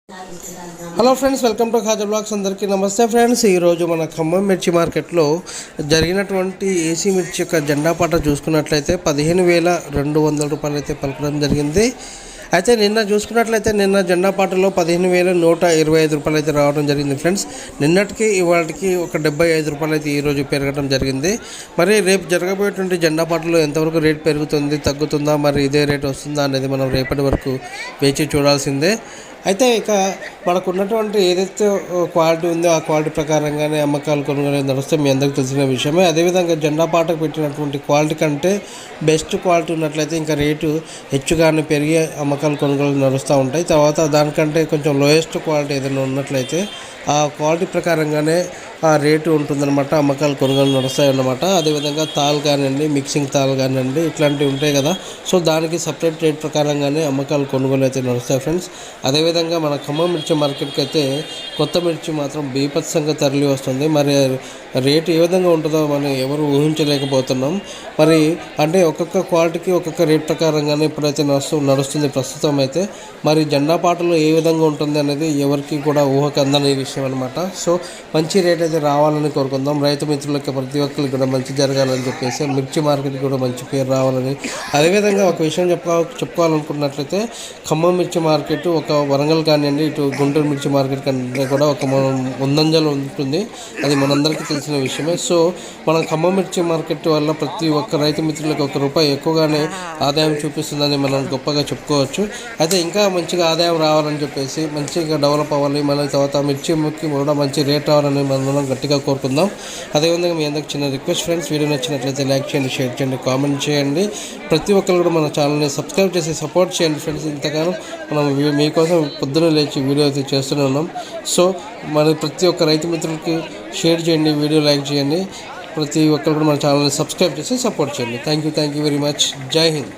Hello friends, welcome to Khaja blogs. అందరికీ నమస్తే friends. ఈరోజు మన ఖమ్మం మిర్చి మార్కెట్లో జరిగినటువంటి ఏసీ మిర్చి యొక్క జెండా పాట చూసుకున్నట్లయితే 15,200 రూపాయలు అయితే పలకడం జరిగింది. అయితే నిన్న చూసుకున్నట్లయితే నిన్న జెండా పాటలో 15,125 రూపాయలు అయితే రావడం జరిగింది ఫ్రెండ్స్. నిన్నటికి ఇవాళకి ఒక 75 రూపాయలు అయితే ఈరోజు పెరగడం జరిగింది. మరి రేపు జరగబోయేటువంటి జెండా పాటలో ఎంతవరకు రేట్ పెరుగుతుంది, తగ్గుతుందా, మరి ఇదే రేట్ వస్తుందా అనేది మనం రేపటి వరకు వేచి చూడాల్సిందే. అయితే ఇక మనకు ఉన్నటువంటి ఏదైతే క్వాలిటీ ఉందో ఆ క్వాలిటీ ప్రకారంగానే అమ్మకాలు కొనుగోలు నడుస్తే మీ అందరికీ తెలిసిన విషయమే. అదేవిధంగా జెండా పాటకు పెట్టినటువంటి క్వాలిటీ కంటే బెస్ట్ క్వాలిటీ ఉన్నట్లయితే ఇంకా రేటు హెచ్చుగానే పెరిగి అమ్మకాలు కొనుగోలు నడుస్తూ ఉంటాయి. తర్వాత దానికంటే కొంచెం లోయెస్ట్ క్వాలిటీ ఏదైనా ఉన్నట్లయితే ఆ క్వాలిటీ ప్రకారంగానే ఆ రేటు ఉంటుందన్నమాట, అమ్మకాలు కొనుగోలు నడుస్తాయి అన్నమాట. అదేవిధంగా తాళ్ళు కానివ్వండి, మిక్సింగ్ తాళ్ళు కానివ్వండి, ఇట్లాంటివి ఉంటాయి కదా. సో దానికి సపరేట్ రేట్ ప్రకారంగానే అమ్మకాలు కొనుగోలు అయితే నడుస్తాయి ఫ్రెండ్స్. అదేవిధంగా మన ఖమ్మం మిర్చి మార్కెట్కి అయితే కొత్త మిర్చి మాత్రం బీభత్సంగా తరలి వస్తుంది. మరి రేటు ఏ విధంగా ఉంటుందో మనం ఎవరు ఊహించలేకపోతున్నాం. మరి అంటే ఒక్కొక్క క్వాలిటీకి ఒక్కొక్క రేట్ ప్రకారంగానే ఇప్పుడైతే నడుస్తుంది ప్రస్తుతం అయితే. మరి జెండా పాటలో ఏ విధంగా ఉంటుంది అనేది ఎవరికి కూడా ఊహకు అందని విషయం అనమాట. సో మంచి రేట్ అయితే రావాలని కోరుకుందాం. రైతు మిత్రులకి ప్రతి ఒక్కరికి కూడా మంచి జరగాలని చెప్పేసి, మిర్చి మార్కెట్కి కూడా మంచి పేరు రావాలని. అదేవిధంగా ఒక విషయం చెప్పుకోవాలనుకున్నట్లయితే ఖమ్మం మిర్చి మార్కెట్ ఒక వరంగల్ కానివ్వండి, ఇటు గుంటూరు మిర్చి మార్కెట్ కంటే కూడా ఒక ముందంజలో ఉంటుంది. అది మనందరికీ తెలిసిన విషయమే. సో మన ఖమ్మం మిర్చి మార్కెట్ వల్ల ప్రతి ఒక్క రైతు మిత్రులకు ₹1 ఎక్కువగానే ఆదాయం చూపిస్తుందని మనం గొప్పగా చెప్పుకోవచ్చు. అయితే ఇంకా మంచిగా ఆదాయం రావాలని చెప్పేసి, మంచిగా డెవలప్ అవ్వాలి, మన తర్వాత మిర్చికి కూడా మంచి రేట్ రావాలని మనం గట్టిగా కోరుకుందాం. అదేవిధంగా మీ అందరికి చిన్న రిక్వెస్ట్ ఫ్రెండ్స్, వీడియో నచ్చినట్లయితే లైక్ చేయండి, షేర్ చేయండి, కామెంట్ చేయండి. ప్రతి ఒక్కరు కూడా మన ఛానల్ని సబ్స్క్రైబ్ చేసి సపోర్ట్ చేయండి ఫ్రెండ్స్. ఇంతగానో మనం మీకోసం పొద్దున లేచి వీడియో అయితే చేస్తూనే ఉన్నాం. సో మరి ప్రతి ఒక్క రైతు మిత్రులకి షేర్ చేయండి, వీడియో లైక్ చేయండి. ప్రతి ఒక్కరు కూడా మన ఛానల్ని సబ్స్క్రైబ్ చేసి సపోర్ట్ చేయండి. Thank you very much. జై హింద్.